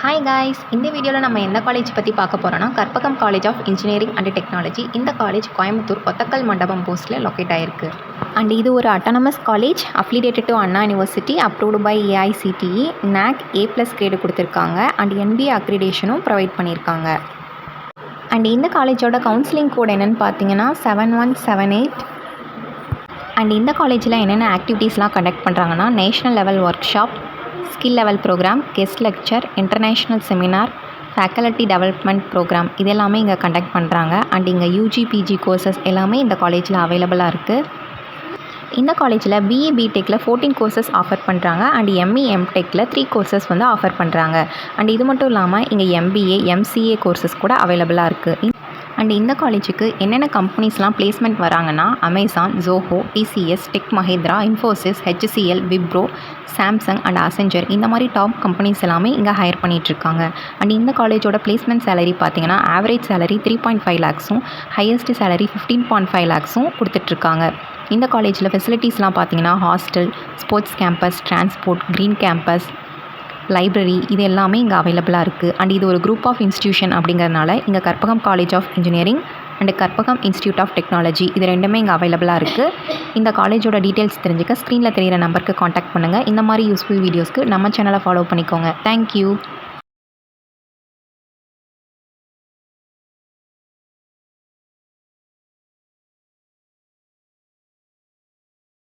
Hi guys, இந்த வீடியோவில் நம்ம எந்த காலேஜ் பற்றி பார்க்க போகிறோன்னா Karpagam college of engineering and technology. இந்த காலேஜ் கோயம்புத்தூர் ஒத்தக்கல் மண்டபம் போஸ்ட்டில் லொக்கேட் ஆகிருக்கு. அண்ட் இது ஒரு autonomous college, affiliated to Anna university, approved by AICTE, NAC A+ grade கொடுத்துருக்காங்க. அண்ட் NBA அக்ரிடேஷனும் ப்ரொவைட் பண்ணியிருக்காங்க. அண்ட் இந்த காலேஜோட கவுன்சிலிங் கோட் என்னென்னு பார்த்தீங்கன்னா 7178. அண்ட் இந்த காலேஜில் என்னென்ன ஆக்டிவிட்டீஸ்லாம் கண்டக்ட் பண்ணுறாங்கன்னா national level workshop, skill level programme, guest lecture, international seminar, faculty development programme இது எல்லாமே இங்கே கண்டக்ட் பண்ணுறாங்க. அண்ட் இங்கே UG PG கோர்சஸ் எல்லாமே இந்த காலேஜில் அவைலபிளாக இருக்குது. இந்த காலேஜில் BE BTechல 14 கோர்சஸ் ஆஃபர் பண்ணுறாங்க. அண்ட் ME MTechல 3 கோர்சஸ் வந்து ஆஃபர் பண்ணுறாங்க. அண்ட் இது மட்டும் இல்லாமல் இங்கே MBA MCA கோர்சஸ் கூட அவைலபிளாக இருக்குது. அண்ட் இந்த காலேஜுக்கு என்னென்ன கம்பெனிஸ்லாம் பிளேஸ்மெண்ட் வராங்கன்னா Amazon, Zoho, TCS, tech Mahindra, Infosys, HCL, Wipro, Samsung and Accenture இந்த மாதிரி டாப் கம்பெனிஸ் எல்லாமே இங்கே ஹையர் பண்ணிகிட்ருக்காங்க. அண்ட் இந்த காலேஜோட பிளேஸ்மெண்ட் சேலரி பார்த்தீங்கன்னா ஆவரேஜ் சேலரி 3.5 lakhஸும் ஹையஸ்ட் சேலரி 15.5 lakhஸும் கொடுத்துட்ருக்காங்க. இந்த காலேஜில் ஃபெசிலிட்டிஸ்லாம் பார்த்தீங்கன்னா hostel, sports campus, transport, green campus, library இது எல்லாமே இங்கே அவைலபிளாக இருக்குது. அண்ட் இது ஒரு குரூப் ஆஃப் இன்ஸ்டியூஷன் அப்படிங்கிறதுனால இங்கே Karpagam college of engineering and Karpagam institute of technology இது ரெண்டுமே இங்கே அவைலபிளாக இருக்குது. இந்த காலேஜோட டீட்டெயில்ஸ் தெரிஞ்சுக்க ஸ்க்ரீனில் தெரிகிற நம்பருக்கு காண்டாக்ட் பண்ணுங்கள். இந்த மாதிரி யூஸ்ஃபுல் வீடியோஸ்க்கு நம்ம சேனலை ஃபாலோ பண்ணிக்கோங்க. தேங்க்யூ.